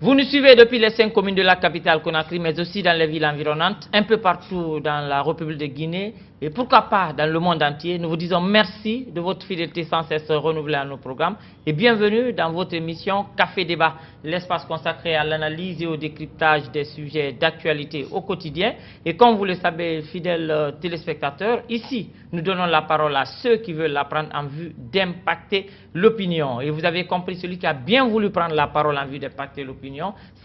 Vous nous suivez depuis les 5 communes de la capitale Conakry, mais aussi dans les villes environnantes, un peu partout dans la République de Guinée, et pourquoi pas dans le monde entier. Nous vous disons merci de votre fidélité sans cesse renouvelée à nos programmes, et bienvenue dans votre émission Café Débat, l'espace consacré à l'analyse et au décryptage des sujets d'actualité au quotidien. Et comme vous le savez, fidèles téléspectateurs, ici, nous donnons la parole à ceux qui veulent la prendre en vue d'impacter l'opinion. Et vous avez compris, celui qui a bien voulu prendre la parole en vue d'impacter l'opinion,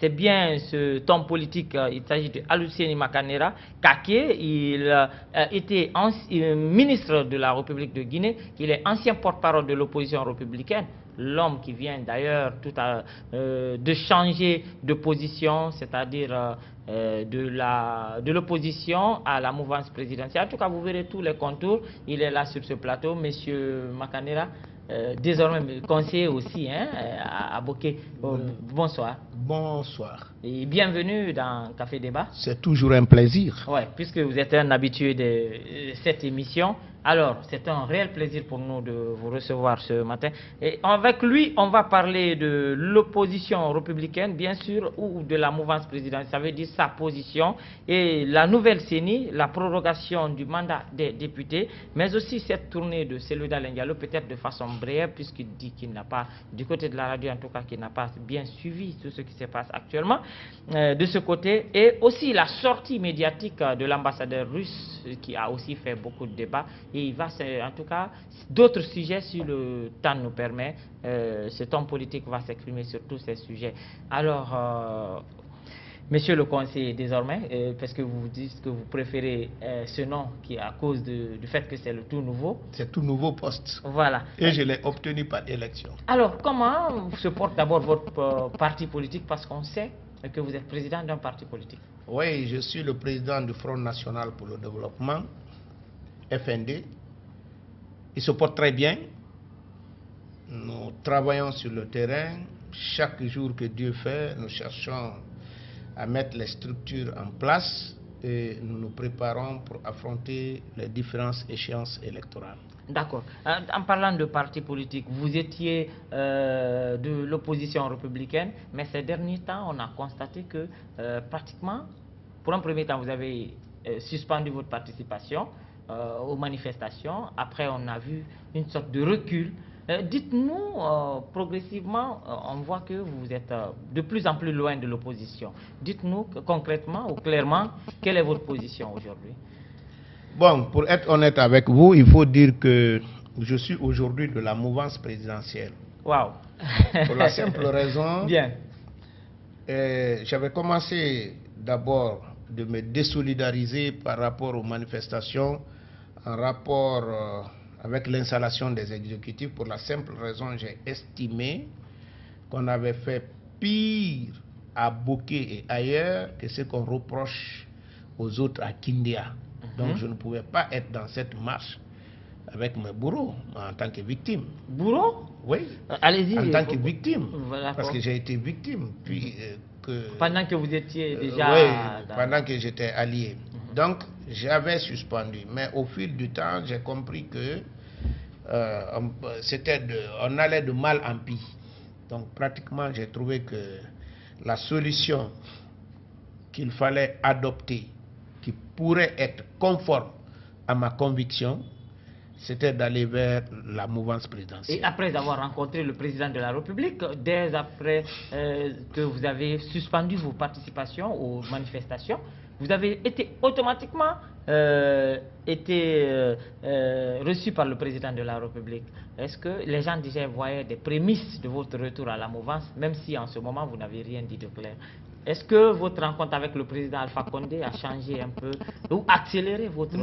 c'est bien ce homme politique. Il s'agit de Alucieni Makanera Kaké. Il était ministre de la République de Guinée. Il est ancien porte-parole de l'opposition républicaine. L'homme qui vient d'ailleurs de changer de position, c'est-à-dire de l'opposition à la mouvance présidentielle. En tout cas, vous verrez tous les contours. Il est là sur ce plateau, Monsieur Makanera, désormais conseiller aussi à Boké. Bonsoir. Bonsoir. Et bienvenue dans Café Débat. C'est toujours un plaisir. Oui, puisque vous êtes un habitué de cette émission. Alors, c'est un réel plaisir pour nous de vous recevoir ce matin. Et avec lui, on va parler de l'opposition républicaine, bien sûr, ou de la mouvance présidentielle. Ça veut dire sa position et la nouvelle CENI, la prorogation du mandat des députés, mais aussi cette tournée de Cellou Dalein Diallo, peut-être de façon brève, puisqu'il dit qu'il n'a pas, du côté de la radio en tout cas, qu'il n'a pas bien suivi tout ce qui se passe actuellement de ce côté. Et aussi la sortie médiatique de l'ambassadeur russe, qui a aussi fait beaucoup de débats. Et il va, en tout cas, d'autres sujets, si le temps nous permet, cet homme politique va s'exprimer sur tous ces sujets. Alors, monsieur le conseiller, désormais, parce que vous dites que vous préférez ce nom qui est à cause du fait que c'est le tout nouveau. C'est tout nouveau poste. Voilà. Et je l'ai obtenu par élection. Alors, comment se porte d'abord votre parti politique, parce qu'on sait que vous êtes président d'un parti politique? Oui, je suis le président du Front National pour le Développement, FND. Il se porte très bien. Nous travaillons sur le terrain. Chaque jour que Dieu fait, nous cherchons à mettre les structures en place et nous nous préparons pour affronter les différentes échéances électorales. D'accord. En parlant de parti politique, vous étiez de l'opposition républicaine, mais ces derniers temps, on a constaté que pratiquement, pour un premier temps, vous avez suspendu votre participation aux manifestations. Après, on a vu une sorte de recul. Dites-nous, progressivement, on voit que vous êtes de plus en plus loin de l'opposition. Dites-nous concrètement ou clairement, quelle est votre position aujourd'hui? Bon, pour être honnête avec vous, il faut dire que je suis aujourd'hui de la mouvance présidentielle. Waouh. Pour la simple raison, bien, j'avais commencé d'abord de me désolidariser par rapport aux manifestations en rapport avec l'installation des exécutifs. Pour la simple raison, j'ai estimé qu'on avait fait pire à Boké et ailleurs que ce qu'on reproche aux autres à Kindia. Donc je ne pouvais pas être dans cette marche avec mes bourreaux en tant que victime. Bourreau? Oui. Allez-y. En tant que victime. Voilà, parce que j'ai été victime. Puis, pendant que vous étiez déjà... oui, pendant que j'étais allié. Donc j'avais suspendu. Mais au fil du temps, j'ai compris que on allait de mal en pis. Donc pratiquement, j'ai trouvé que la solution qu'il fallait adopter, qui pourrait être conforme à ma conviction, c'était d'aller vers la mouvance présidentielle. Et après avoir rencontré le président de la République, dès après que vous avez suspendu vos participations aux manifestations, vous avez été automatiquement reçu par le président de la République. Est-ce que les gens déjà voyaient des prémices de votre retour à la mouvance, même si en ce moment vous n'avez rien dit de clair? Est-ce que votre rencontre avec le président Alpha Condé a changé un peu ou accéléré votre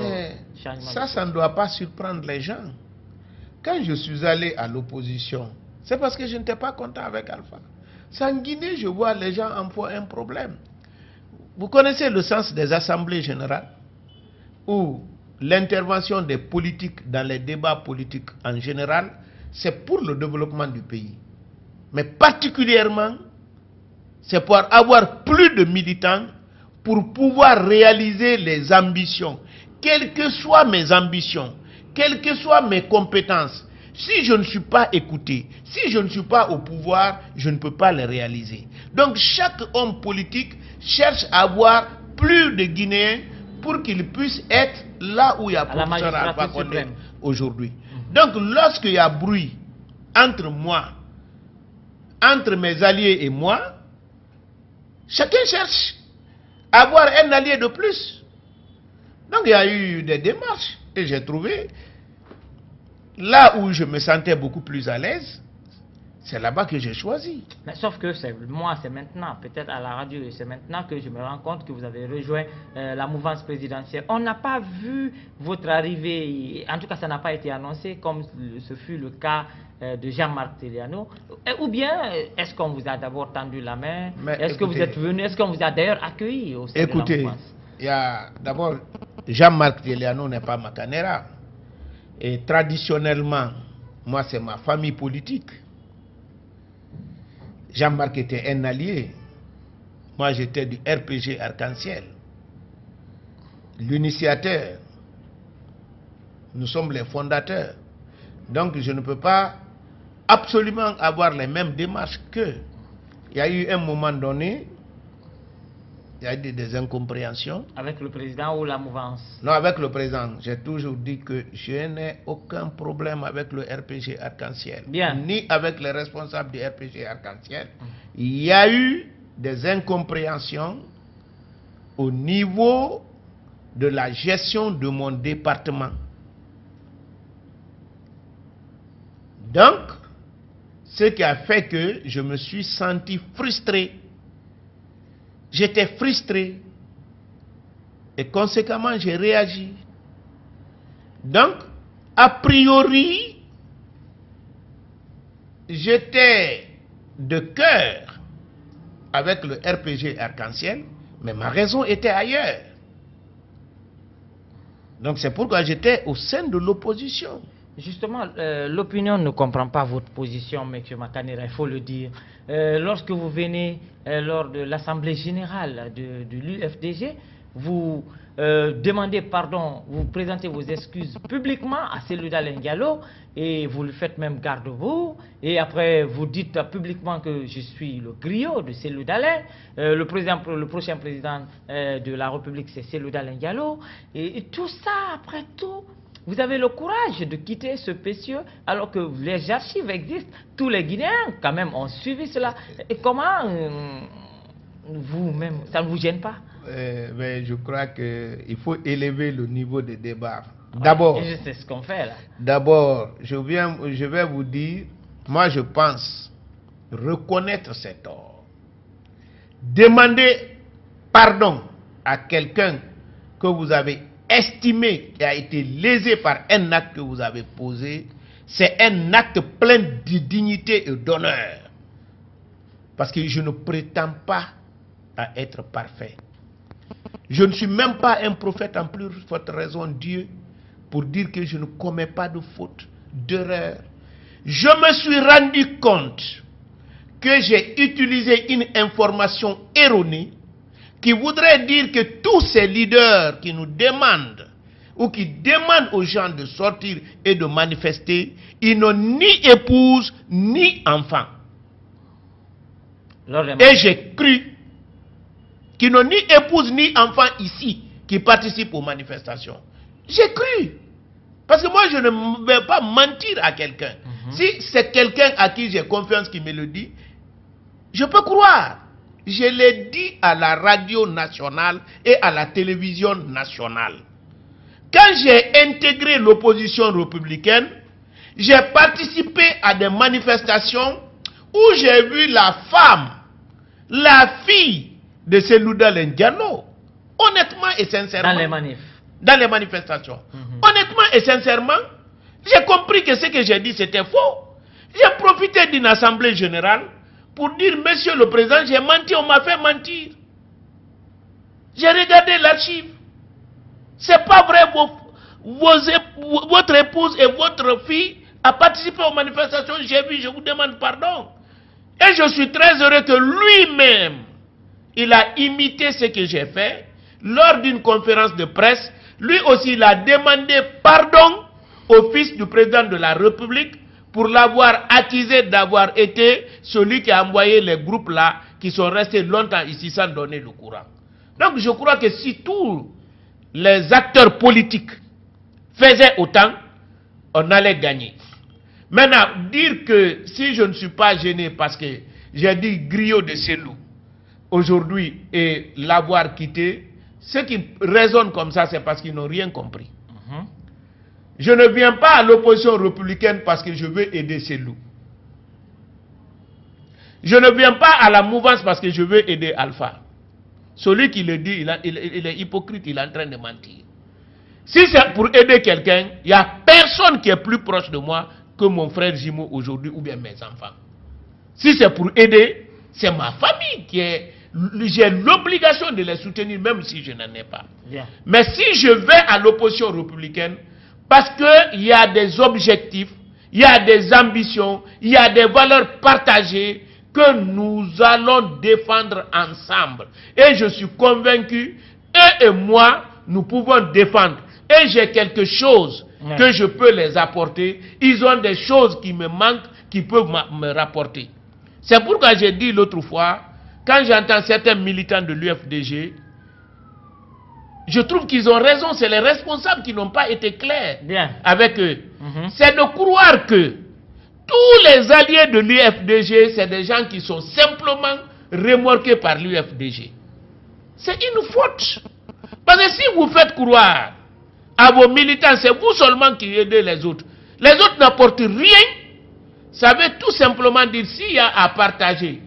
changement? Ça ne doit pas surprendre les gens. Quand je suis allé à l'opposition, c'est parce que je n'étais pas content avec Alpha. En Guinée, je vois les gens en font un problème. Vous connaissez le sens des assemblées générales où l'intervention des politiques dans les débats politiques en général, c'est pour le développement du pays. Mais particulièrement, c'est pour avoir plus de militants pour pouvoir réaliser les ambitions. Quelles que soient mes ambitions, quelles que soient mes compétences, si je ne suis pas écouté, si je ne suis pas au pouvoir, je ne peux pas les réaliser. Donc chaque homme politique cherche à avoir plus de Guinéens pour qu'il puisse être là où il y a professeur Alpha Condé aujourd'hui. Donc lorsqu'il y a bruit entre moi, entre mes alliés et moi, chacun cherche à avoir un allié de plus. Donc il y a eu des démarches et j'ai trouvé là où je me sentais beaucoup plus à l'aise. C'est là-bas que j'ai choisi. Mais sauf que moi, c'est maintenant, peut-être à la radio, c'est maintenant que je me rends compte que vous avez rejoint la mouvance présidentielle. On n'a pas vu votre arrivée, en tout cas ça n'a pas été annoncé comme ce fut le cas de Jean-Marc Teliano. Ou bien, est-ce qu'on vous a d'abord tendu la main? Est-ce que vous êtes venu? Est-ce qu'on vous a d'ailleurs accueilli au sein de la mouvance? Il y a d'abord, Jean-Marc Teliano n'est pas Makanera. Et traditionnellement, moi c'est ma famille politique. Jean-Marc était un allié. Moi, j'étais du RPG Arc-en-Ciel. L'initiateur. Nous sommes les fondateurs. Donc, je ne peux pas absolument avoir les mêmes démarches qu'eux. Il y a eu un moment donné, il y a eu des incompréhensions. Avec le président ou la mouvance? Non, avec le président. J'ai toujours dit que je n'ai aucun problème avec le RPG Arc-en-Ciel. Ni avec les responsables du RPG Arc-en-Ciel. Il y a eu des incompréhensions au niveau de la gestion de mon département. Donc, ce qui a fait que je me suis senti frustré. J'étais frustré et conséquemment j'ai réagi. Donc, a priori, j'étais de cœur avec le RPG Arc-en-Ciel, mais ma raison était ailleurs. Donc c'est pourquoi j'étais au sein de l'opposition. Justement, l'opinion ne comprend pas votre position, M. Makanera, il faut le dire. Lorsque vous venez lors de l'Assemblée générale de l'UFDG, vous demandez pardon, vous présentez vos excuses publiquement à Cellou Dalein Diallo et vous le faites même garde-vous. Et après, vous dites publiquement que je suis le griot de Cellou Dalein. Le prochain président de la République, c'est Cellou Dalein Diallo. Et tout ça, après tout... Vous avez le courage de quitter ce pétieux alors que les archives existent. Tous les Guinéens, quand même, ont suivi cela. Et comment vous-même, ça ne vous gêne pas? Mais je crois qu'il faut élever le niveau de débat. D'abord, c'est ce qu'on fait là. D'abord, je vais vous dire, moi je pense reconnaître ses torts. Demander pardon à quelqu'un que vous avez estimé qui a été lésé par un acte que vous avez posé, c'est un acte plein de dignité et d'honneur. Parce que je ne prétends pas à être parfait. Je ne suis même pas un prophète, en plus forte raison Dieu, pour dire que je ne commets pas de faute, d'erreur. Je me suis rendu compte que j'ai utilisé une information erronée qui voudrait dire que tous ces leaders qui nous demandent ou qui demandent aux gens de sortir et de manifester, ils n'ont ni épouse ni enfant. Et j'ai cru qu'ils n'ont ni épouse ni enfant ici qui participent aux manifestations. J'ai cru. Parce que moi je ne vais pas mentir à quelqu'un. Si c'est quelqu'un à qui j'ai confiance qui me le dit, je peux croire. Je l'ai dit à la radio nationale et à la télévision nationale. Quand j'ai intégré l'opposition républicaine, j'ai participé à des manifestations où j'ai vu la femme, la fille de Cellou Dalein Diallo, honnêtement et sincèrement. Dans les manifs. Dans les manifestations. Honnêtement et sincèrement, j'ai compris que ce que j'ai dit c'était faux. J'ai profité d'une assemblée générale pour dire, monsieur le président, j'ai menti, on m'a fait mentir. J'ai regardé l'archive. C'est pas vrai, votre épouse et votre fille a participé aux manifestations, j'ai vu, je vous demande pardon. Et je suis très heureux que lui-même, il a imité ce que j'ai fait. Lors d'une conférence de presse, lui aussi, il a demandé pardon au fils du président de la République pour l'avoir accusé d'avoir été celui qui a envoyé les groupes là qui sont restés longtemps ici sans donner le courant. Donc je crois que si tous les acteurs politiques faisaient autant, on allait gagner. Maintenant, dire que si je ne suis pas gêné parce que j'ai dit griot de Selou aujourd'hui et l'avoir quitté, ceux qui raisonnent comme ça, c'est parce qu'ils n'ont rien compris. Je ne viens pas à l'opposition républicaine parce que je veux aider Selou. Je ne viens pas à la mouvance parce que je veux aider Alpha. Celui qui le dit, il est hypocrite, il est en train de mentir. Si c'est pour aider quelqu'un, il n'y a personne qui est plus proche de moi que mon frère Jimo aujourd'hui ou bien mes enfants. Si c'est pour aider, c'est ma famille qui est... J'ai l'obligation de les soutenir même si je n'en ai pas. Bien. Mais si je vais à l'opposition républicaine, parce qu'il y a des objectifs, il y a des ambitions, il y a des valeurs partagées que nous allons défendre ensemble. Et je suis convaincu, eux et moi, nous pouvons défendre. Et j'ai quelque chose que je peux les apporter. Ils ont des choses qui me manquent, qui peuvent me rapporter. C'est pourquoi j'ai dit l'autre fois, quand j'entends certains militants de l'UFDG, je trouve qu'ils ont raison, c'est les responsables qui n'ont pas été clairs avec eux. C'est de croire que tous les alliés de l'UFDG, c'est des gens qui sont simplement remorqués par l'UFDG. C'est une faute. Parce que si vous faites croire à vos militants, c'est vous seulement qui aidez les autres. Les autres n'apportent rien. Ça veut tout simplement dire s'il y a à partager.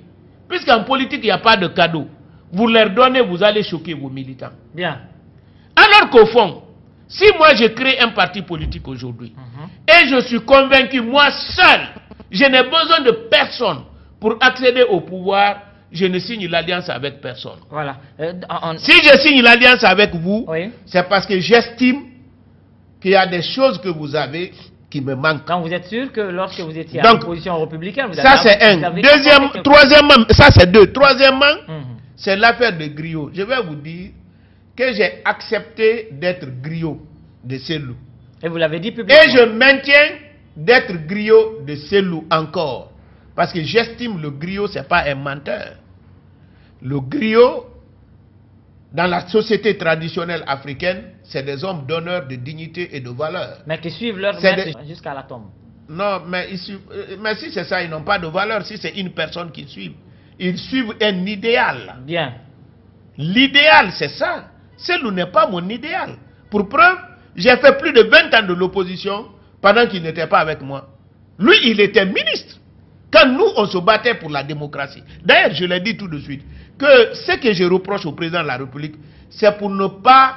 Puisqu'en politique, il n'y a pas de cadeau. Vous leur donnez, vous allez choquer vos militants. Bien. Alors qu'au fond, si moi je crée un parti politique aujourd'hui, et je suis convaincu, moi seul, je n'ai besoin de personne pour accéder au pouvoir, je ne signe l'alliance avec personne. Voilà. Si je signe l'alliance avec vous, oui, c'est parce que j'estime qu'il y a des choses que vous avez qui me manquent. Quand vous êtes sûr que lorsque vous étiez à l'opposition républicaine, vous avez... Ça c'est un. Deuxième, troisièmement, ça c'est deux. Troisièmement, c'est l'affaire de griot. Je vais vous dire que j'ai accepté d'être griot de Selou. Et vous l'avez dit publiquement. Et je maintiens d'être griot de Selou encore. Parce que j'estime le griot, ce n'est pas un menteur. Le griot, dans la société traditionnelle africaine, c'est des hommes d'honneur, de dignité et de valeur. Mais qui suivent leur maître jusqu'à la tombe. Non, mais si c'est ça, ils n'ont pas de valeur. Si c'est une personne qui suit, ils suivent un idéal. Bien. L'idéal, c'est ça. Selou n'est pas mon idéal. Pour preuve, j'ai fait plus de 20 ans de l'opposition pendant qu'il n'était pas avec moi. Lui, il était ministre. Quand nous, on se battait pour la démocratie. D'ailleurs, je l'ai dit tout de suite, que ce que je reproche au président de la République, c'est pour ne pas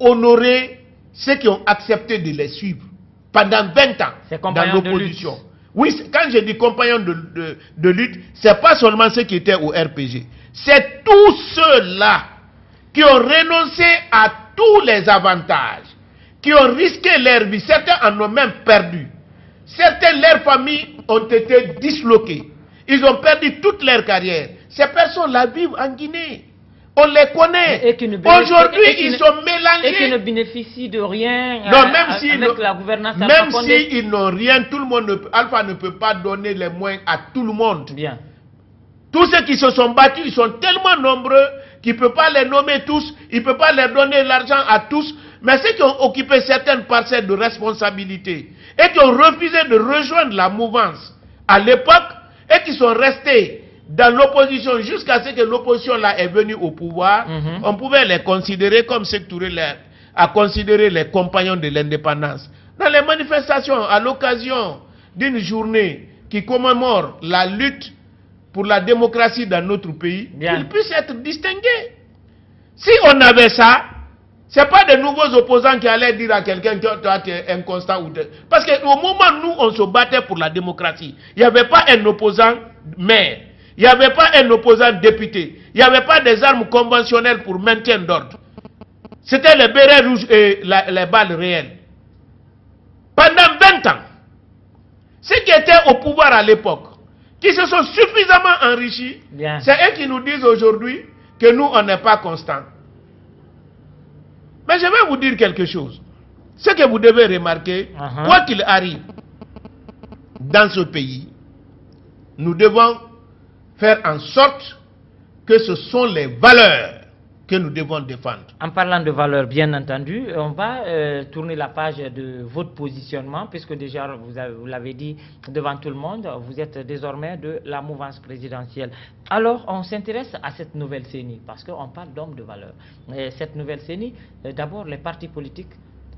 honorer ceux qui ont accepté de les suivre pendant 20 ans dans l'opposition. Oui, quand je dis compagnons de lutte, ce n'est pas seulement ceux qui étaient au RPG. C'est tous ceux-là qui ont renoncé à tous les avantages, qui ont risqué leur vie. Certains en ont même perdu. Certains, leurs familles ont été disloquées. Ils ont perdu toute leur carrière. Ces personnes-là vivent en Guinée. On les connaît. Aujourd'hui, ils sont mélangés. Et qui ne bénéficient de rien avec la gouvernance. Même s'ils n'ont rien, tout le monde Alpha ne peut pas donner les moyens à tout le monde. Bien. Tous ceux qui se sont battus, ils sont tellement nombreux qu'il ne peut pas les nommer tous, il ne peut pas leur donner l'argent à tous. Mais ceux qui ont occupé certaines parcelles de responsabilité et qui ont refusé de rejoindre la mouvance à l'époque et qui sont restés dans l'opposition jusqu'à ce que l'opposition là est venue au pouvoir, on pouvait les considérer comme Sékou Touré a considéré les compagnons de l'indépendance. Dans les manifestations, à l'occasion d'une journée qui commémore la lutte pour la démocratie dans notre pays, ils puissent être distingués. Si on avait ça, ce n'est pas de nouveaux opposants qui allaient dire à quelqu'un que toi tu es inconstant. Parce qu'au moment où nous on se battait pour la démocratie, il n'y avait pas un opposant maire, il n'y avait pas un opposant député, il n'y avait pas des armes conventionnelles pour maintien d'ordre. C'était les bérets rouges et les balles réelles. Pendant 20 ans, ceux qui étaient au pouvoir à l'époque, qui se sont suffisamment enrichis, c'est eux qui nous disent aujourd'hui que nous on n'est pas constants. Mais je vais vous dire quelque chose. Ce que vous devez remarquer, quoi qu'il arrive dans ce pays, nous devons faire en sorte que ce sont les valeurs que nous devons défendre. En parlant de valeurs, bien entendu, on va tourner la page de votre positionnement, puisque déjà, vous l'avez dit devant tout le monde, vous êtes désormais de la mouvance présidentielle. Alors, on s'intéresse à cette nouvelle CENI, parce qu'on parle d'hommes de valeurs. Cette nouvelle CENI, d'abord, les partis politiques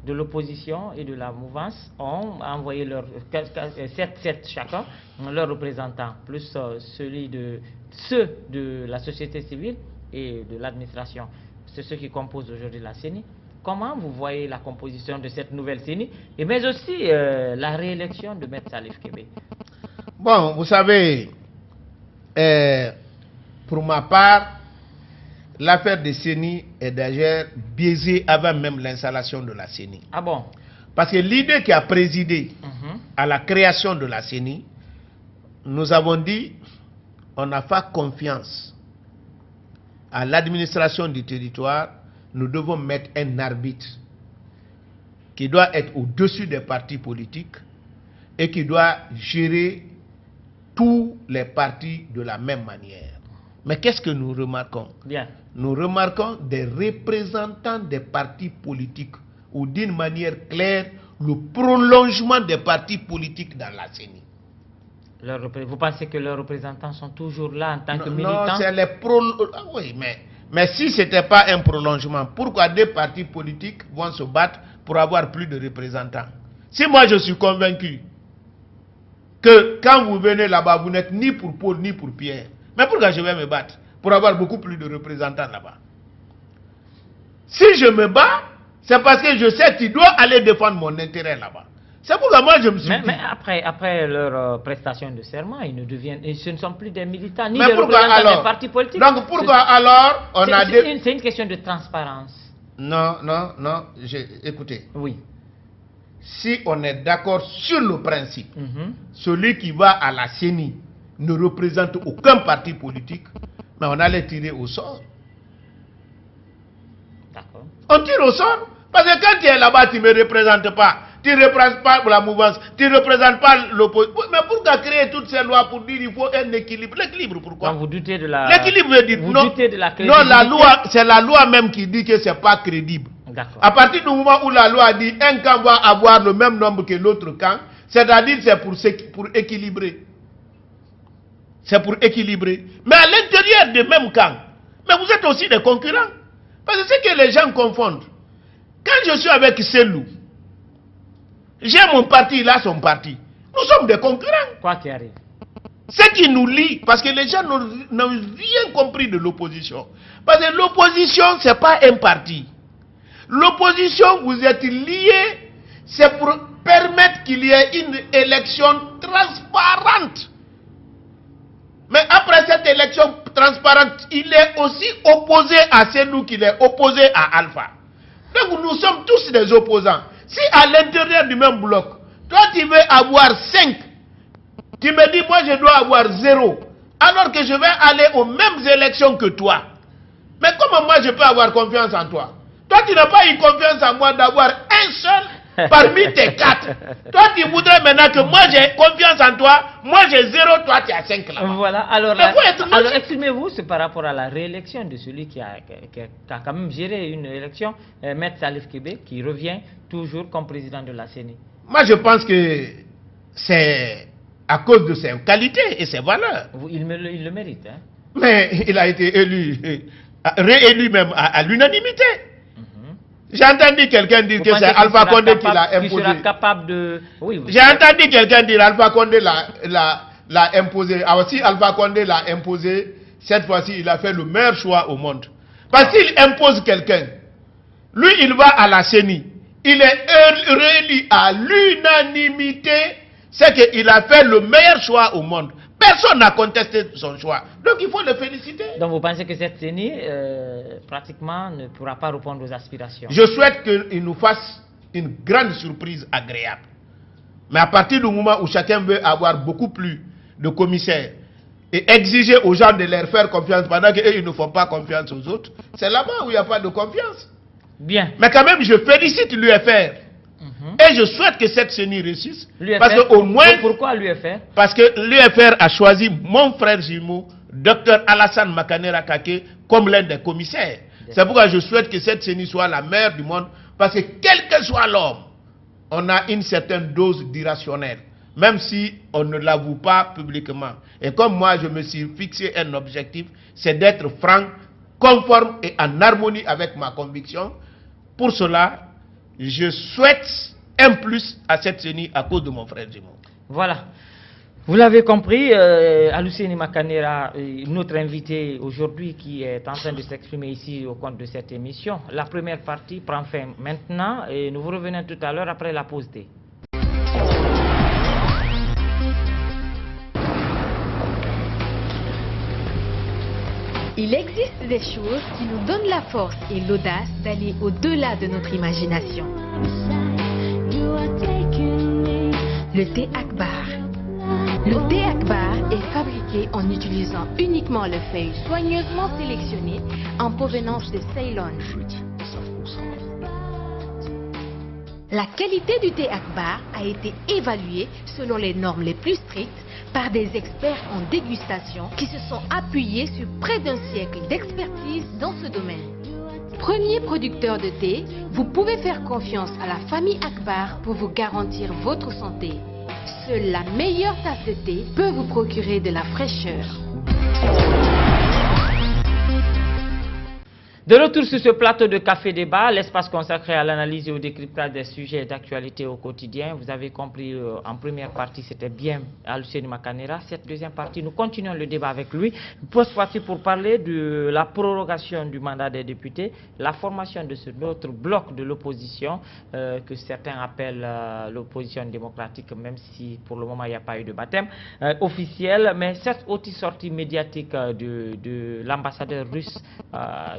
de l'opposition et de la mouvance ont envoyé leurs 7 chacun, leurs représentants, plus ceux de la société civile et de l'administration. C'est ceux qui composent aujourd'hui la CENI. Comment vous voyez la composition de cette nouvelle CENI, mais aussi la réélection de Maître Salif Kébé? Bon, vous savez, pour ma part, l'affaire de CENI est d'ailleurs biaisée avant même l'installation de la CENI. Ah bon? Parce que l'idée qui a présidé à la création de la CENI, nous avons dit, on n'a pas confiance à l'administration du territoire, nous devons mettre un arbitre qui doit être au-dessus des partis politiques et qui doit gérer tous les partis de la même manière. Mais qu'est-ce que nous remarquons? Bien. Nous remarquons des représentants des partis politiques ou d'une manière claire, le prolongement des partis politiques dans la CENI. Vous pensez que leurs représentants sont toujours là en tant que militants? Non, c'est les oui, mais si ce n'était pas un prolongement, pourquoi des partis politiques vont se battre pour avoir plus de représentants? Si moi je suis convaincu que quand vous venez là-bas, vous n'êtes ni pour Paul ni pour Pierre, mais pourquoi je vais me battre pour avoir beaucoup plus de représentants là-bas? Si je me bats, c'est parce que je sais qu'il doit aller défendre mon intérêt là-bas. C'est pourquoi moi je me suis dit... Mais après leur prestation de serment, ce ne sont plus des militants ni mais des représentants des partis politiques. Donc pourquoi alors on a des... C'est une question de transparence. Non, écoutez. Oui. Si on est d'accord sur le principe, celui qui va à la CENI ne représente aucun parti politique, mais on allait tirer au sort. D'accord. On tire au sort. Parce que quand tu es là-bas, tu ne me représentes pas. Tu ne représentes pas la mouvance, tu ne représentes pas l'opposition. Mais pourquoi créer toutes ces lois pour dire qu'il faut un équilibre? L'équilibre, pourquoi? Quand vous doutez de la... L'équilibre veut dire non. Doutez de la crédibilité. Non, la loi, c'est la loi même qui dit que ce n'est pas crédible. À partir du moment où la loi dit un camp va avoir le même nombre que l'autre camp, c'est-à-dire c'est pour équilibrer. C'est pour équilibrer. Mais à l'intérieur du même camp, mais vous êtes aussi des concurrents. Parce que c'est que les gens confondent. Quand je suis avec Selou, j'ai mon parti, il a son parti. Nous sommes des concurrents. Quoi qu'il arrive. Ce qui nous lie, parce que les gens n'ont rien compris de l'opposition. Parce que l'opposition, ce n'est pas un parti. L'opposition, vous êtes liés, c'est pour permettre qu'il y ait une élection transparente. Mais après cette élection transparente, il est aussi opposé à Selou qu'il est opposé à Alpha. Donc nous sommes tous des opposants. Si à l'intérieur du même bloc, toi tu veux avoir 5, tu me dis moi je dois avoir 0, alors que je vais aller aux mêmes élections que toi. Mais comment moi je peux avoir confiance en toi? Toi tu n'as pas eu confiance en moi d'avoir un seul parmi tes 4. Toi tu voudrais maintenant que moi j'ai confiance en toi, moi j'ai 0, toi tu as 5 là. Voilà, alors exprimez-vous, c'est par rapport à la réélection de celui qui a quand même géré une élection, Maître Salif Kébé, qui revient toujours comme président de la CENI. Moi je pense que c'est à cause de ses qualités et ses valeurs. Il le mérite. Hein? Mais il a été élu, réélu même à l'unanimité. J'ai entendu quelqu'un dire que c'est Alpha Condé qui l'a imposé. Qui sera capable de... Oui. J'ai entendu quelqu'un dire Alpha Condé l'a imposé. Alors si Alpha Condé l'a imposé, cette fois-ci, il a fait le meilleur choix au monde. Parce qu'il impose quelqu'un. Lui, il va à la CENI. Il est réélu à l'unanimité. C'est qu'il a fait le meilleur choix au monde. Personne n'a contesté son choix. Donc il faut le féliciter. Donc vous pensez que cette CENI, pratiquement, ne pourra pas répondre aux aspirations? Je souhaite qu'il nous fasse une grande surprise agréable. Mais à partir du moment où chacun veut avoir beaucoup plus de commissaires et exiger aux gens de leur faire confiance pendant qu'eux ils ne font pas confiance aux autres, c'est là-bas où il n'y a pas de confiance. Bien. Mais quand même, je félicite l'UFR. Et je souhaite que cette CENI réussisse. Parce que au moins, pourquoi l'UFR? Parce que l'UFR a choisi mon frère jumeau Dr Alassane Makanera Kake comme l'un des commissaires. C'est pourquoi je souhaite que cette CENI soit la meilleure du monde, parce que quel que soit l'homme, on a une certaine dose d'irrationnel, même si on ne l'avoue pas publiquement. Et comme moi, je me suis fixé un objectif, c'est d'être franc, conforme et en harmonie avec ma conviction. Pour cela, je souhaite un plus à cette CENI à cause de mon frère Jimo. Voilà. Vous l'avez compris, Aluseni Makanera, notre invité aujourd'hui qui est en train de s'exprimer ici au compte de cette émission. La première partie prend fin maintenant et nous vous revenons tout à l'heure après la pause thé. Il existe des choses qui nous donnent la force et l'audace d'aller au-delà de notre imagination. Le thé Akbar. Le thé Akbar est fabriqué en utilisant uniquement les feuilles soigneusement sélectionnées en provenance de Ceylon. La qualité du thé Akbar a été évaluée selon les normes les plus strictes par des experts en dégustation qui se sont appuyés sur près d'un siècle d'expertise dans ce domaine. Premier producteur de thé, vous pouvez faire confiance à la famille Akbar pour vous garantir votre santé. Seule la meilleure tasse de thé peut vous procurer de la fraîcheur. De retour sur ce plateau de Café Débat, l'espace consacré à l'analyse et au décryptage des sujets d'actualité au quotidien. Vous avez compris, en première partie, c'était bien Aluseni Makanera. Cette deuxième partie, nous continuons le débat avec lui. Poste partie pour parler de la prorogation du mandat des députés, la formation de ce autre bloc de l'opposition, que certains appellent l'opposition démocratique, même si pour le moment il n'y a pas eu de baptême officiel. Mais cette haute sortie médiatique de l'ambassadeur russe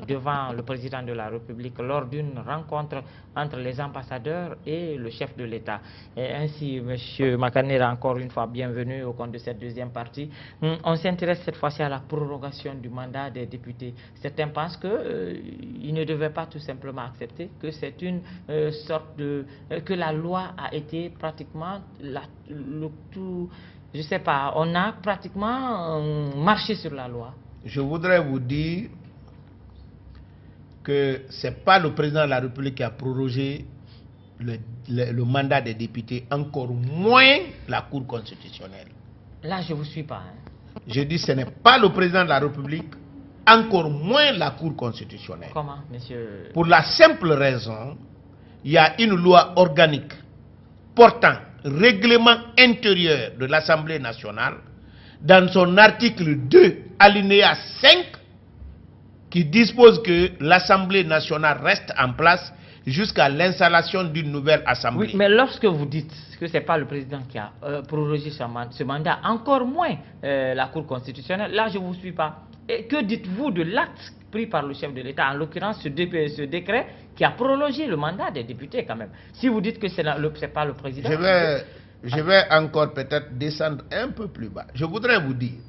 devant le président de la République lors d'une rencontre entre les ambassadeurs et le chef de l'État. Et ainsi, M. Makanera, encore une fois, bienvenue au compte de cette deuxième partie. On s'intéresse cette fois-ci à la prorogation du mandat des députés. Certains pensent qu'ils ne devaient pas tout simplement accepter, que c'est une sorte de... que la loi a été pratiquement... je ne sais pas, on a pratiquement marché sur la loi. Je voudrais vous dire que ce n'est pas le président de la République qui a prorogé le mandat des députés, encore moins la Cour constitutionnelle. Là, je ne vous suis pas. Hein. Je dis ce n'est pas le président de la République, encore moins la Cour constitutionnelle. Comment, monsieur? Pour la simple raison, il y a une loi organique portant règlement intérieur de l'Assemblée nationale, dans son article 2, alinéa 5, qui dispose que l'Assemblée nationale reste en place jusqu'à l'installation d'une nouvelle Assemblée. Oui, mais lorsque vous dites que ce n'est pas le président qui a prorogé ce mandat, encore moins la Cour constitutionnelle, là je ne vous suis pas. Et que dites-vous de l'acte pris par le chef de l'État, en l'occurrence ce décret qui a prolongé le mandat des députés quand même? Si vous dites que ce n'est pas le président... Je vais encore peut-être descendre un peu plus bas. Je voudrais vous dire,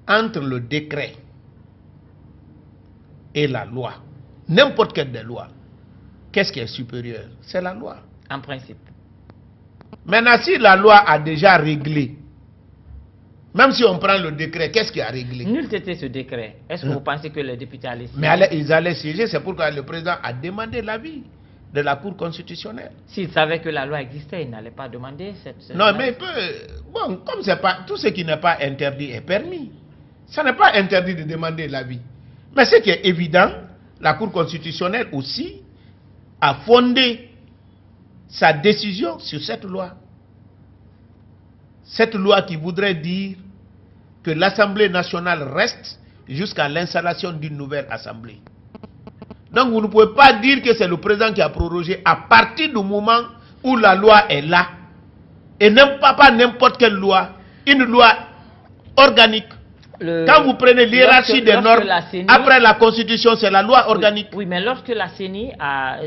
entre le décret et la loi, n'importe quelle des lois, qu'est-ce qui est supérieur? C'est la loi. En principe. Maintenant, si la loi a déjà réglé, même si on prend le décret, qu'est-ce qui a réglé? Nul n'était ce décret. Est-ce que vous pensez que les députés allaient siéger? Mais ils allaient siéger, c'est pourquoi le président a demandé l'avis de la Cour constitutionnelle. S'il savait que la loi existait, il n'allait pas demander cette... Non, mais il peut... Bon, comme c'est pas... Tout ce qui n'est pas interdit est permis. Ça n'est pas interdit de demander l'avis. Mais ce qui est évident, la Cour constitutionnelle aussi a fondé sa décision sur cette loi. Cette loi qui voudrait dire que l'Assemblée nationale reste jusqu'à l'installation d'une nouvelle Assemblée. Donc vous ne pouvez pas dire que c'est le président qui a prorogé à partir du moment où la loi est là. Et pas n'importe quelle loi, une loi organique. Quand vous prenez l'hiérarchie des normes, après la Constitution, c'est la loi organique. Oui, mais lorsque la CENI a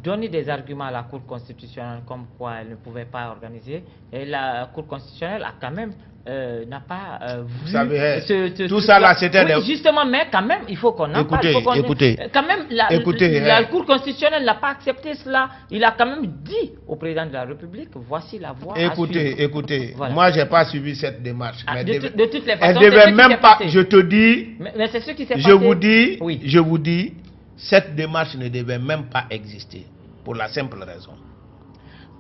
donné des arguments à la Cour constitutionnelle comme quoi elle ne pouvait pas organiser, et la Cour constitutionnelle a quand même n'a pas Vous vu savez, tout truc ça là, c'était... Oui, justement, mais quand même, il faut qu'on en parle. Écoutez, quand même, écoutez, la Cour constitutionnelle n'a pas accepté cela. Il a quand même dit au président de la République, voici la voie à suivre. Écoutez, Voilà. moi, je n'ai pas suivi cette démarche. Ah, mais de toutes les façons, elle c'est devait ce qui même s'est pas... passé. Je te dis... Mais c'est ce qui s'est passé. Je vous dis, cette démarche ne devait même pas exister. Pour la simple raison.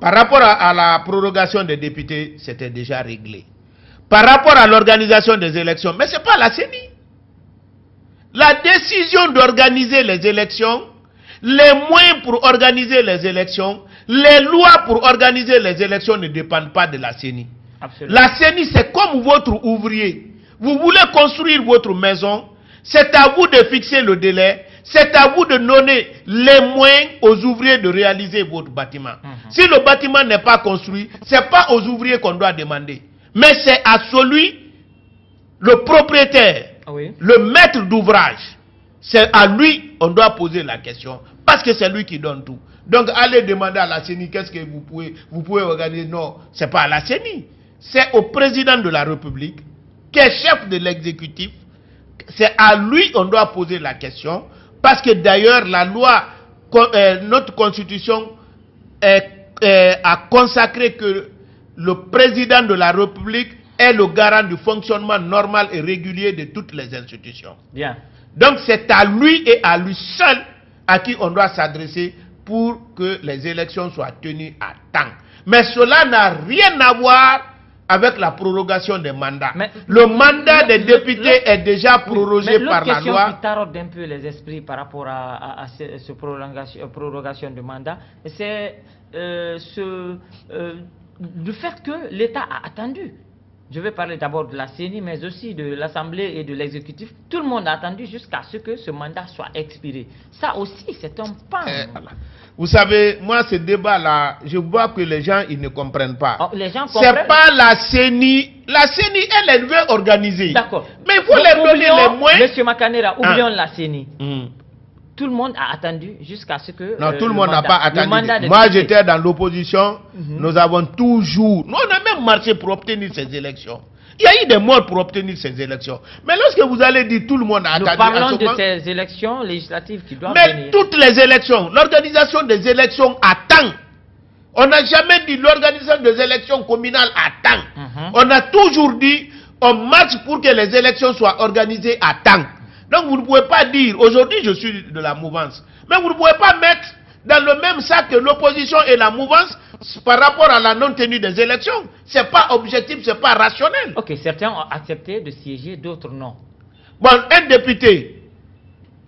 Par rapport à la prorogation des députés, c'était déjà réglé. Par rapport à l'organisation des élections, mais ce n'est pas la CENI. La décision d'organiser les élections, les moyens pour organiser les élections, les lois pour organiser les élections ne dépendent pas de la CENI. Absolument. La CENI, c'est comme votre ouvrier. Vous voulez construire votre maison, c'est à vous de fixer le délai, c'est à vous de donner les moyens aux ouvriers de réaliser votre bâtiment. Si le bâtiment n'est pas construit, ce n'est pas aux ouvriers qu'on doit demander, mais c'est à celui, le propriétaire, le maître d'ouvrage. C'est à lui qu'on doit poser la question, parce que c'est lui qui donne tout. Donc allez demander à la CENI qu'est-ce que vous pouvez organiser. Non, ce n'est pas à la CENI. C'est au président de la République, qui est chef de l'exécutif. C'est à lui qu'on doit poser la question. Parce que d'ailleurs, la loi, notre constitution a consacré que le président de la République est le garant du fonctionnement normal et régulier de toutes les institutions. Bien. Donc c'est à lui et à lui seul à qui on doit s'adresser pour que les élections soient tenues à temps. Mais cela n'a rien à voir avec la prorogation des mandats. Mais le mandat des députés est déjà prorogé par la loi. L'autre question qui taraude un peu les esprits par rapport à cette prorogation de mandat, c'est le fait que l'État a attendu. Je vais parler d'abord de la CENI, mais aussi de l'Assemblée et de l'exécutif. Tout le monde a attendu jusqu'à ce que ce mandat soit expiré. Ça aussi, c'est un pan. Vous savez, moi, ce débat-là, je vois que les gens, ils ne comprennent pas. Oh, les gens comprennent. C'est pas la CENI. La CENI, elle veut organiser. D'accord. Mais il faut leur donner les moyens. Monsieur Makanera, oublions la CENI. Tout le monde a attendu jusqu'à ce que... Non, tout le monde n'a pas attendu. Moi, j'étais dans l'opposition. Nous avons toujours... Nous, on a même marché pour obtenir ces élections. Il y a eu des morts pour obtenir ces élections. Mais lorsque vous allez dire tout le monde a attendu... Nous parlons de ces élections législatives qui doivent venir. Mais toutes les élections, l'organisation des élections à temps. On n'a jamais dit l'organisation des élections communales à temps. On a toujours dit on marche pour que les élections soient organisées à temps. Donc vous ne pouvez pas dire, aujourd'hui je suis de la mouvance, mais vous ne pouvez pas mettre dans le même sac que l'opposition et la mouvance par rapport à la non-tenue des élections. Ce n'est pas objectif, ce n'est pas rationnel. Ok, certains ont accepté de siéger, d'autres non. Bon, un député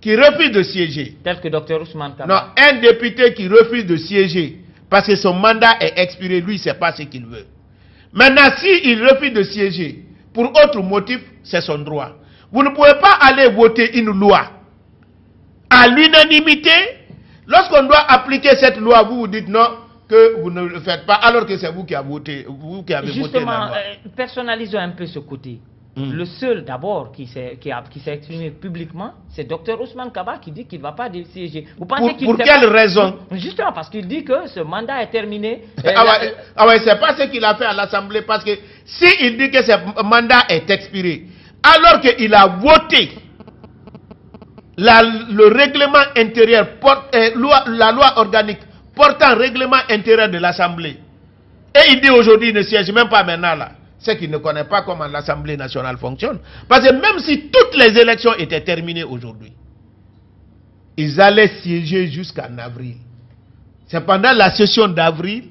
qui refuse de siéger. Tel que Dr Ousmane Kaba. Non, un député qui refuse de siéger parce que son mandat est expiré, lui, c'est pas ce qu'il veut. Maintenant, s'il refuse de siéger pour autre motif, c'est son droit. Vous ne pouvez pas aller voter une loi à l'unanimité. Lorsqu'on doit appliquer cette loi, vous vous dites non, que vous ne le faites pas, alors que c'est vous qui avez voté, voté la loi. Personnalisons un peu ce côté. Le seul d'abord qui s'est exprimé publiquement, c'est Dr Ousmane Kaba qui dit qu'il ne va pas siéger. Vous pensez pour quelle raison? Justement parce qu'il dit que ce mandat est terminé. Ouais, c'est pas ce qu'il a fait à l'Assemblée, parce que s'il dit que ce mandat est expiré, alors qu'il a voté le règlement intérieur, la loi organique portant règlement intérieur de l'Assemblée, et il dit aujourd'hui il ne siège même pas maintenant là, c'est qu'il ne connaît pas comment l'Assemblée nationale fonctionne. Parce que même si toutes les élections étaient terminées aujourd'hui, ils allaient siéger jusqu'en avril. C'est pendant la session d'avril,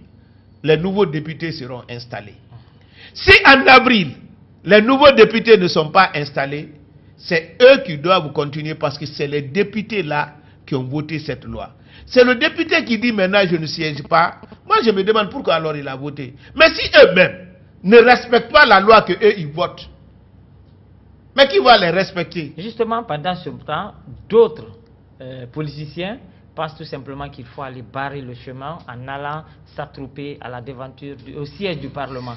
les nouveaux députés seront installés. Si en avril, les nouveaux députés ne sont pas installés, c'est eux qui doivent continuer, parce que c'est les députés là qui ont voté cette loi. C'est le député qui dit maintenant je ne siège pas. Moi je me demande pourquoi alors il a voté. Mais si eux-mêmes ne respectent pas la loi que eux ils votent, mais qui va les respecter? Justement, pendant ce temps, d'autres politiciens pensent tout simplement qu'il faut aller barrer le chemin en allant s'attrouper à la devanture au siège du Parlement.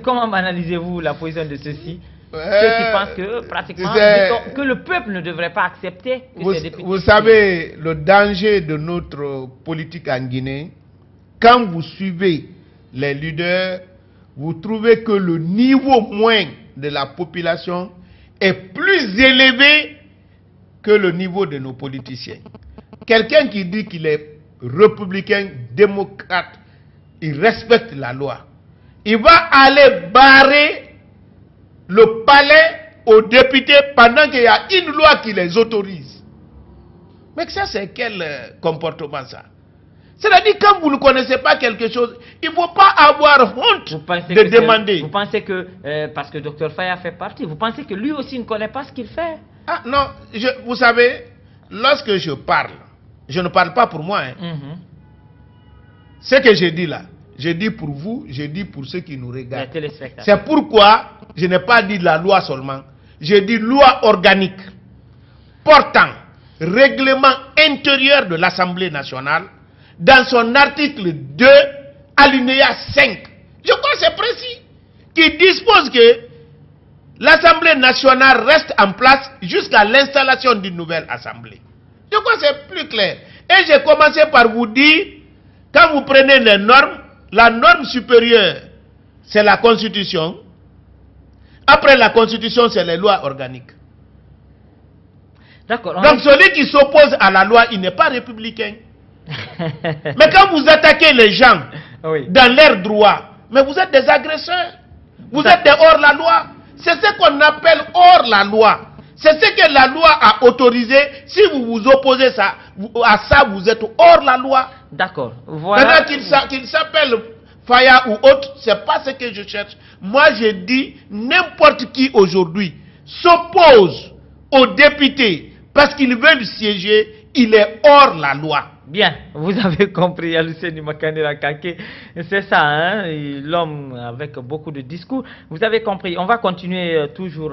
Comment analysez-vous la position de ceux-ci? Ceux qui pensent que pratiquement que le peuple ne devrait pas accepter que ces députés... Vous savez, le danger de notre politique en Guinée, quand vous suivez les leaders, vous trouvez que le niveau moyen de la population est plus élevé que le niveau de nos politiciens. Quelqu'un qui dit qu'il est républicain, démocrate, il respecte la loi. Il va aller barrer le palais aux députés pendant qu'il y a une loi qui les autorise. Mais ça, c'est quel comportement ça? C'est-à-dire, quand vous ne connaissez pas quelque chose, il ne faut pas avoir honte de demander. Vous pensez que, parce que Dr Faya fait partie, vous pensez que lui aussi ne connaît pas ce qu'il fait? Ah non, vous savez, lorsque je parle, je ne parle pas pour moi. Hein. Ce que je dis là, je dis pour vous, je dis pour ceux qui nous regardent. C'est pourquoi je n'ai pas dit la loi seulement. Je dis loi organique portant règlement intérieur de l'Assemblée nationale dans son article 2, alinéa 5. Je crois que c'est précis. Qui dispose que l'Assemblée nationale reste en place jusqu'à l'installation d'une nouvelle Assemblée. Je crois que c'est plus clair. Et j'ai commencé par vous dire, quand vous prenez les normes, la norme supérieure, c'est la Constitution. Après la Constitution, c'est les lois organiques. D'accord. Donc celui qui s'oppose à la loi, il n'est pas républicain. Mais quand vous attaquez les gens dans leurs droits, mais vous êtes des agresseurs. Vous êtes des hors-la-loi. C'est ce qu'on appelle hors-la-loi. C'est ce que la loi a autorisé. Si vous vous opposez à ça, vous êtes hors-la-loi. D'accord. Voilà. Maintenant qu'il s'appelle Faya ou autre, c'est pas ce que je cherche. Moi, je dis, n'importe qui aujourd'hui s'oppose aux députés parce qu'ils veulent siéger, il est hors la loi. Bien, vous avez compris, Aluseni Makanera Kake, c'est ça, hein, l'homme avec beaucoup de discours. Vous avez compris, on va continuer toujours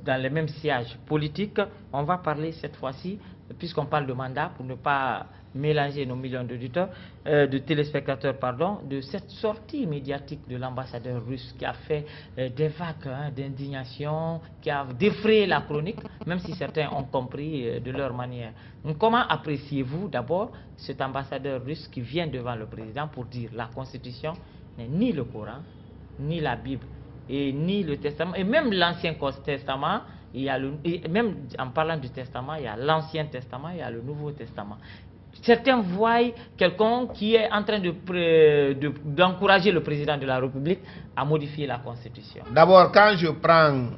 dans les mêmes sièges politiques. On va parler cette fois-ci, puisqu'on parle de mandat, pour ne pas mélanger nos millions d'auditeurs, de téléspectateurs, pardon, de cette sortie médiatique de l'ambassadeur russe qui a fait des vagues d'indignation, qui a défrayé la chronique, même si certains ont compris de leur manière. Donc, comment appréciez-vous d'abord cet ambassadeur russe qui vient devant le président pour dire la Constitution n'est ni le Coran, ni la Bible, et ni le Testament, et même l'Ancien Testament, il y a et même en parlant du Testament, il y a l'Ancien Testament, il y a le Nouveau Testament. Certains voient quelqu'un qui est en train d'encourager le président de la République à modifier la Constitution. D'abord, quand je prends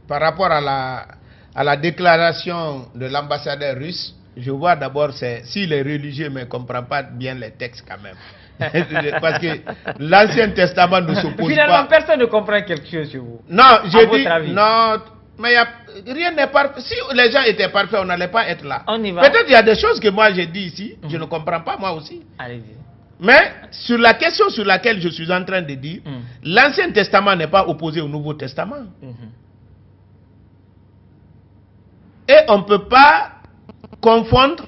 par rapport à la déclaration de l'ambassadeur russe, je vois d'abord s'il est religieux mais ne comprend pas bien les textes quand même. Parce que l'Ancien Testament ne s'oppose pas. Finalement, personne ne comprend quelque chose sur vous. Non, je dis, non, mais rien n'est parfait. Si les gens étaient parfaits, on n'allait pas être là. Peut-être il y a des choses que moi j'ai dit ici, je ne comprends pas moi aussi. Allez-y. Mais sur la question sur laquelle je suis en train de dire, l'Ancien Testament n'est pas opposé au Nouveau Testament. Et on ne peut pas confondre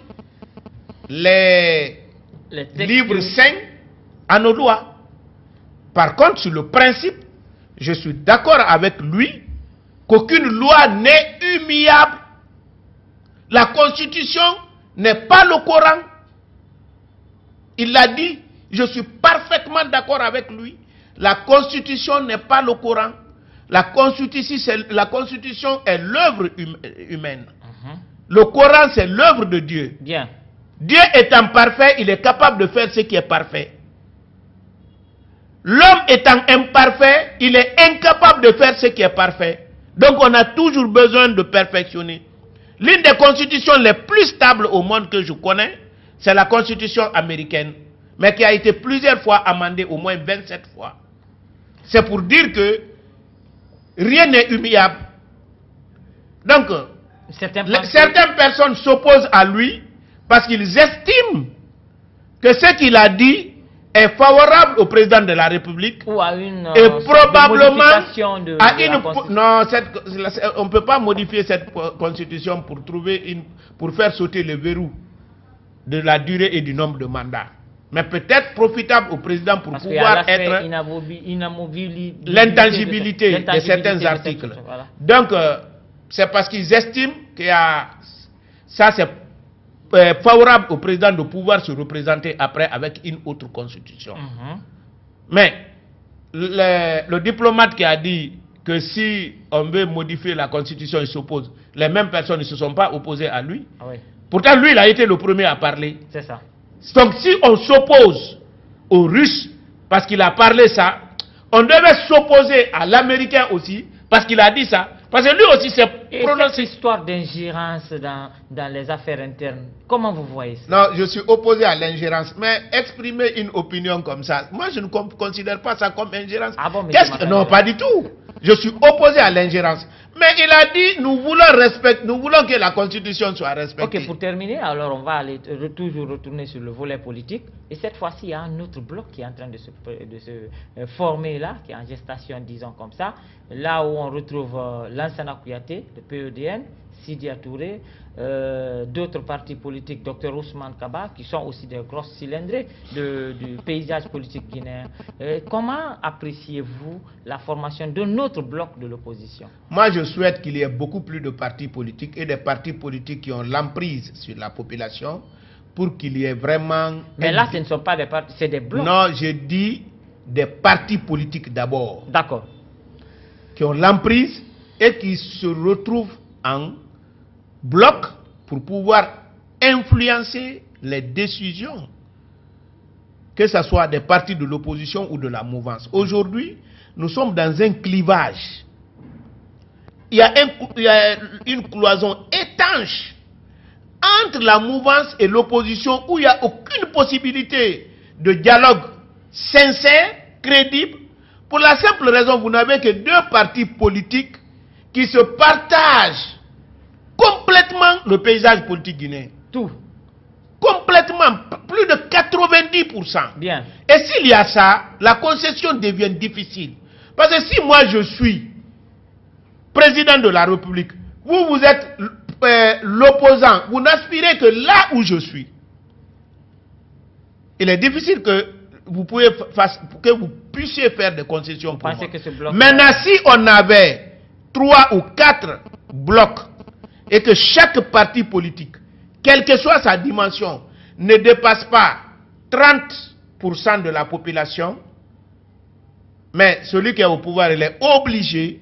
les livres saints à nos lois. Par contre, sur le principe, je suis d'accord avec lui qu'aucune loi n'est immuable. La Constitution n'est pas le Coran. Il l'a dit, je suis parfaitement d'accord avec lui. La Constitution n'est pas le Coran. La Constitution est l'œuvre humaine. Le Coran, c'est l'œuvre de Dieu. Bien. Dieu étant parfait, il est capable de faire ce qui est parfait. L'homme étant imparfait, il est incapable de faire ce qui est parfait. Donc on a toujours besoin de perfectionner. L'une des constitutions les plus stables au monde que je connais, c'est la constitution américaine, mais qui a été plusieurs fois amendée, au moins 27 fois. C'est pour dire que rien n'est immuable. Donc, certaines personnes s'opposent à lui parce qu'ils estiment que ce qu'il a dit est favorable au président de la République ou à une et probablement à une non, on ne peut pas modifier cette constitution pour pour faire sauter le verrou de la durée et du nombre de mandats, mais peut-être profitable au président pour pouvoir être l'intangibilité de certains articles. Voilà. Donc c'est parce qu'ils estiment que ça c'est favorable au président de pouvoir se représenter après avec une autre constitution. Mais le diplomate qui a dit que si on veut modifier la constitution, il s'oppose. Les mêmes personnes ne se sont pas opposées à lui. Ah oui. Pourtant, lui, il a été le premier à parler. C'est ça. Donc, si on s'oppose aux Russes, parce qu'il a parlé ça, on devait s'opposer à l'Américain aussi, parce qu'il a dit ça. Parce que lui aussi s'est prononcé. Cette histoire d'ingérence dans les affaires internes, comment vous voyez ça? Non, je suis opposé à l'ingérence. Mais exprimer une opinion comme ça, moi je ne considère pas ça comme ingérence. Ah bon, mais Non, pas du tout. Je suis opposé à l'ingérence. Mais il a dit, nous voulons que la Constitution soit respectée. Ok, pour terminer, alors on va aller toujours retourner sur le volet politique. Et cette fois-ci, il y a un autre bloc qui est en train de se former là, qui est en gestation, disons comme ça. Là où on retrouve Lansana Kouyaté, le PEDN, Sidia Touré, d'autres partis politiques, Dr Ousmane Kaba, qui sont aussi des grosses cylindrées du paysage politique guinéen. Comment appréciez-vous la formation d'un autre bloc de l'opposition? Moi, je souhaite qu'il y ait beaucoup plus de partis politiques et des partis politiques qui ont l'emprise sur la population pour qu'il y ait vraiment... Mais là, ce ne sont pas des partis, c'est des blocs. Non, je dis des partis politiques d'abord. D'accord. Qui ont l'emprise et qui se retrouvent en bloc pour pouvoir influencer les décisions, que ce soit des partis de l'opposition ou de la mouvance. Aujourd'hui, nous sommes dans un clivage. Il y a une cloison étanche entre la mouvance et l'opposition où il n'y a aucune possibilité de dialogue sincère, crédible. Pour la simple raison, vous n'avez que deux partis politiques qui se partagent complètement le paysage politique guinéen. Tout. Complètement, plus de 90%. Bien. Et s'il y a ça, la concession devient difficile. Parce que si moi je suis président de la République, vous êtes l'opposant, vous n'aspirez que là où je suis. Il est difficile que vous puissiez faire des concessions pour moi. Que ce bloc Maintenant, si on avait 3 ou 4 blocs et que chaque parti politique, quelle que soit sa dimension, ne dépasse pas 30% de la population, mais celui qui est au pouvoir, il est obligé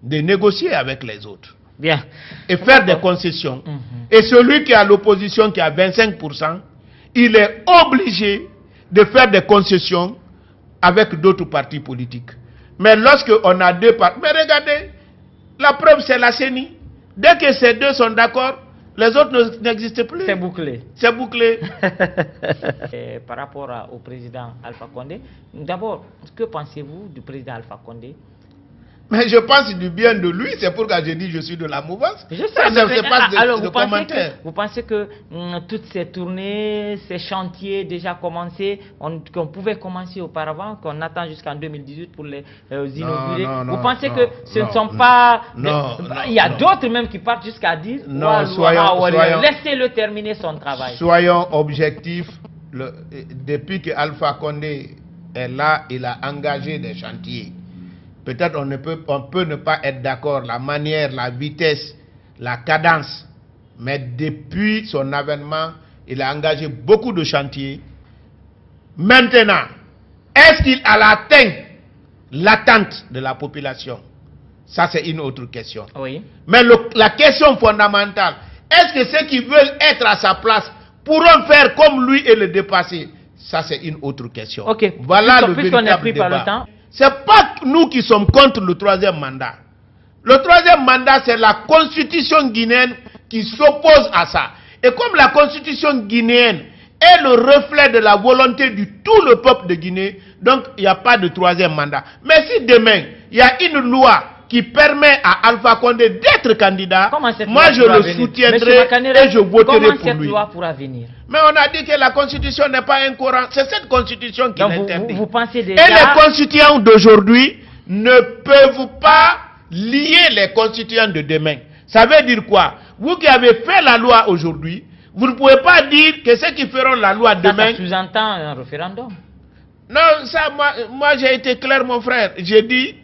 de négocier avec les autres. Bien. Et faire des concessions. Et celui qui est à l'opposition, qui a 25%, il est obligé de faire des concessions avec d'autres partis politiques. Mais lorsque on a deux partis, mais regardez, la preuve c'est la CENI. Dès que ces deux sont d'accord, les autres n'existent plus. C'est bouclé. C'est bouclé. Par rapport au président Alpha Condé, d'abord, que pensez-vous du président Alpha Condé? Mais je pense du bien de lui, c'est pourquoi j'ai dit je suis de la mouvance. Je sais, alors, vous pensez que toutes ces tournées, ces chantiers déjà commencés, qu'on pouvait commencer auparavant, qu'on attend jusqu'en 2018 pour les inaugurer? Vous pensez que ce ne sont pas... Il y a d'autres même qui partent jusqu'à dire... Non, laissez-le terminer son travail. Soyons objectifs. Depuis que Alpha Condé est là, il a engagé des chantiers. Peut-être on peut ne pas être d'accord, la manière, la vitesse, la cadence. Mais depuis son avènement, il a engagé beaucoup de chantiers. Maintenant, est-ce qu'il a atteint l'attente de la population? Ça, c'est une autre question. Oui. Mais la question fondamentale, est-ce que ceux qui veulent être à sa place pourront faire comme lui et le dépasser? Ça, c'est une autre question. Ok. Voilà le véritable débat. Ce n'est pas nous qui sommes contre le troisième mandat. Le troisième mandat, c'est la constitution guinéenne qui s'oppose à ça. Et comme la constitution guinéenne est le reflet de la volonté de tout le peuple de Guinée, donc il n'y a pas de troisième mandat. Mais si demain, il y a une loi qui permet à Alpha Condé d'être candidat, moi je le soutiendrai et je voterai pour lui. Cette loi pourra venir? Mais on a dit que la constitution n'est pas incohérente. C'est cette constitution qui l'interdit. Vous pensez déjà... Et les constituants d'aujourd'hui ne peuvent pas lier les constituants de demain. Ça veut dire quoi? Vous qui avez fait la loi aujourd'hui, vous ne pouvez pas dire que ceux qui feront la loi demain... Ça sous-entend un référendum. Non, ça, moi j'ai été clair, mon frère. J'ai dit,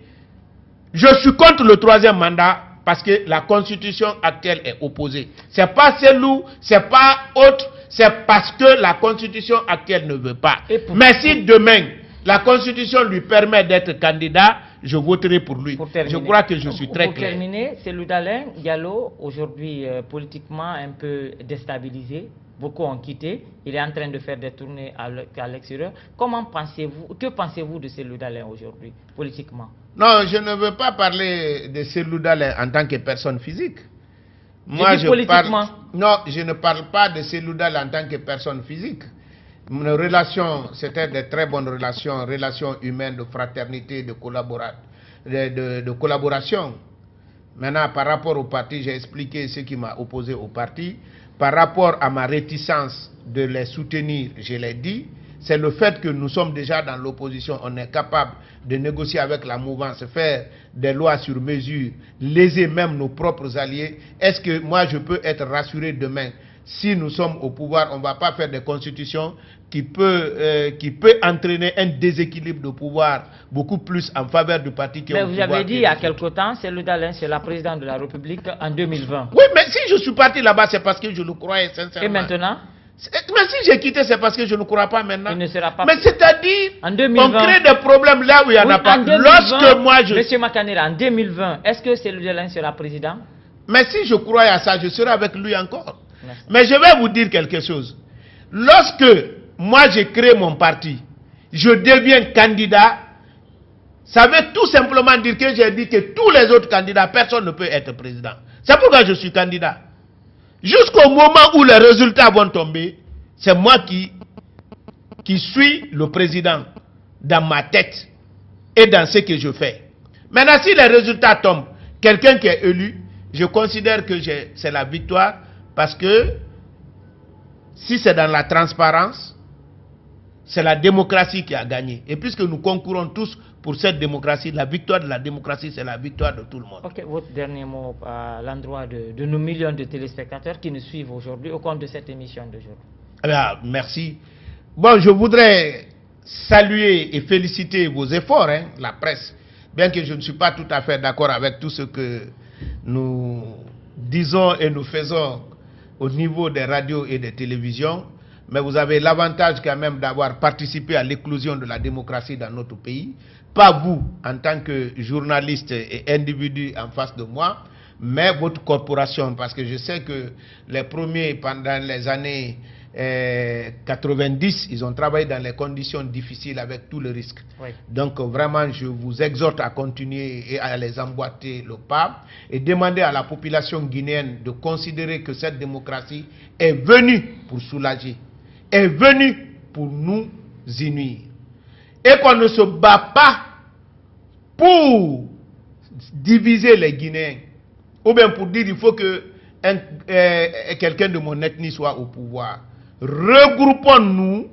je suis contre le troisième mandat parce que la constitution actuelle est opposée. C'est pas celle-là, c'est pas autre, c'est parce que la constitution actuelle ne veut pas. Mais si demain, la Constitution lui permet d'être candidat, je voterai pour lui. Je crois que je suis très clair. Pour terminer, c'est Loudalin Diallo, aujourd'hui politiquement un peu déstabilisé. Beaucoup ont quitté. Il est en train de faire des tournées à l'extérieur. Que pensez-vous de Cellou Dalein aujourd'hui, politiquement? Non, je ne veux pas parler de Cellou Dalein en tant que personne physique. Moi, politiquement. Non, je ne parle pas de Cellou Dalein en tant que personne physique. Nos relations, c'était de très bonnes relations humaines, de fraternité, de collaboration. Maintenant, par rapport au parti, j'ai expliqué ce qui m'a opposé au parti. Par rapport à ma réticence de les soutenir, je l'ai dit, c'est le fait que nous sommes déjà dans l'opposition. On est capable de négocier avec la mouvance, faire des lois sur mesure, léser même nos propres alliés. Est-ce que moi je peux être rassuré demain? Si nous sommes au pouvoir, on ne va pas faire des constitutions qui peut entraîner un déséquilibre de pouvoir beaucoup plus en faveur du parti qui est au pouvoir. Mais vous avez dit il y a quelque temps, Cellou Dalein, c'est la présidente de la République en 2020. Oui, mais si je suis parti là-bas, c'est parce que je le croyais sincèrement. Et maintenant? Mais si j'ai quitté, c'est parce que je ne crois pas maintenant. Il ne sera pas. Mais c'est-à-dire, on crée des problèmes là où il n'y en a pas. Lorsque moi je... Monsieur Makanera, en 2020, est-ce que Cellou Dalein sera président? Mais si je croyais à ça, je serai avec lui encore. Merci. Mais je vais vous dire quelque chose. Lorsque moi j'ai créé mon parti, je deviens candidat, ça veut tout simplement dire que j'ai dit que tous les autres candidats, personne ne peut être président. C'est pourquoi je suis candidat. Jusqu'au moment où les résultats vont tomber, c'est moi qui suis le président dans ma tête et dans ce que je fais. Maintenant, si les résultats tombent, quelqu'un qui est élu, je considère que c'est la victoire parce que si c'est dans la transparence, c'est la démocratie qui a gagné. Et puisque nous concourons tous pour cette démocratie, la victoire de la démocratie, c'est la victoire de tout le monde. Ok, votre dernier mot à l'endroit de nos millions de téléspectateurs qui nous suivent aujourd'hui au compte de cette émission d'aujourd'hui. Alors, merci. Bon, je voudrais saluer et féliciter vos efforts, la presse, bien que je ne suis pas tout à fait d'accord avec tout ce que nous disons et nous faisons au niveau des radios et des télévisions, mais vous avez l'avantage quand même d'avoir participé à l'éclosion de la démocratie dans notre pays. Pas vous, en tant que journaliste et individu en face de moi, mais votre corporation, parce que je sais que les premiers, pendant les années 90, ils ont travaillé dans les conditions difficiles avec tout le risque. Oui. Donc vraiment, je vous exhorte à continuer et à les emboîter le pas et demander à la population guinéenne de considérer que cette démocratie est venue pour soulager, est venue pour nous unir. Et qu'on ne se bat pas pour diviser les Guinéens, ou bien pour dire il faut que quelqu'un de mon ethnie soit au pouvoir. Regroupons-nous,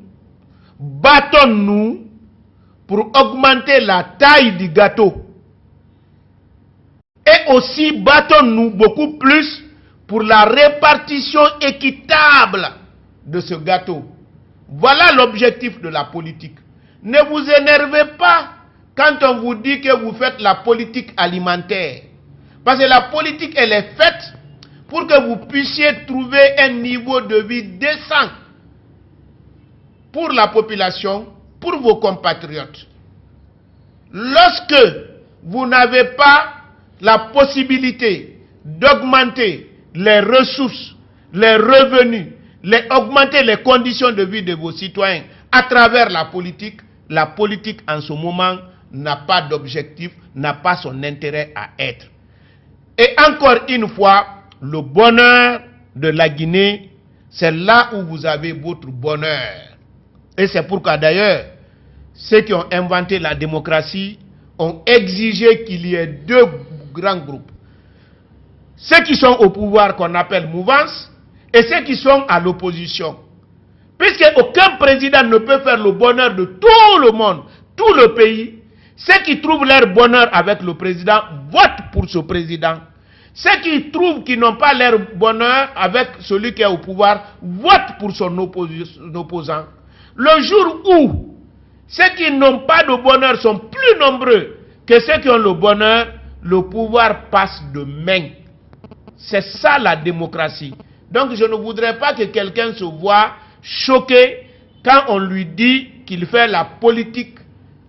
battons-nous pour augmenter la taille du gâteau. Et aussi battons-nous beaucoup plus pour la répartition équitable de ce gâteau. Voilà l'objectif de la politique. Ne vous énervez pas quand on vous dit que vous faites la politique alimentaire. Parce que la politique, elle est faite pour que vous puissiez trouver un niveau de vie décent pour la population, pour vos compatriotes. Lorsque vous n'avez pas la possibilité d'augmenter les ressources, les revenus, augmenter les conditions de vie de vos citoyens à travers la politique en ce moment n'a pas d'objectif, n'a pas son intérêt à être. Et encore une fois, le bonheur de la Guinée, c'est là où vous avez votre bonheur. Et c'est pourquoi d'ailleurs, ceux qui ont inventé la démocratie ont exigé qu'il y ait deux grands groupes. Ceux qui sont au pouvoir qu'on appelle mouvance et ceux qui sont à l'opposition. Puisque aucun président ne peut faire le bonheur de tout le monde, tout le pays. Ceux qui trouvent leur bonheur avec le président votent pour ce président. Ceux qui trouvent qu'ils n'ont pas leur bonheur avec celui qui est au pouvoir votent pour son opposant. Le jour où ceux qui n'ont pas de bonheur sont plus nombreux que ceux qui ont le bonheur, le pouvoir passe de main. C'est ça la démocratie. Donc je ne voudrais pas que quelqu'un se voie choqué quand on lui dit qu'il fait la politique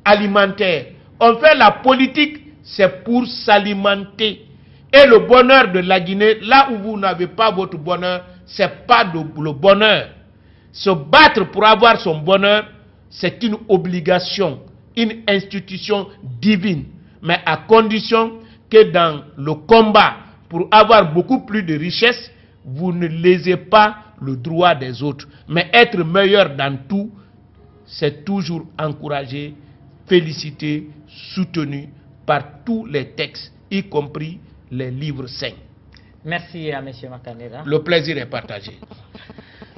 alimentaire. On fait la politique, c'est pour s'alimenter. Et le bonheur de la Guinée, là où vous n'avez pas votre bonheur, c'est pas le bonheur. Se battre pour avoir son bonheur, c'est une obligation, une institution divine. Mais à condition que dans le combat pour avoir beaucoup plus de richesses, vous ne lésez pas le droit des autres. Mais être meilleur dans tout, c'est toujours encouragé, félicité, soutenu par tous les textes, y compris les livres saints. Merci à M. Makanera. Le plaisir est partagé.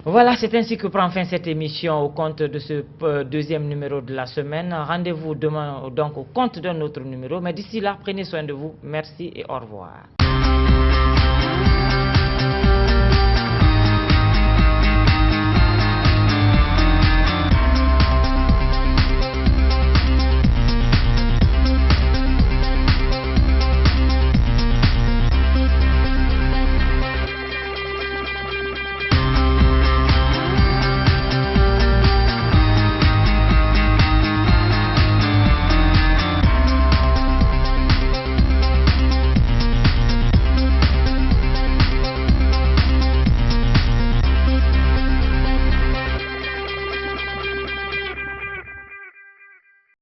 Voilà, c'est ainsi que prend fin cette émission au compte de ce deuxième numéro de la semaine. Rendez-vous demain donc au compte d'un autre numéro. Mais d'ici là, prenez soin de vous. Merci et au revoir.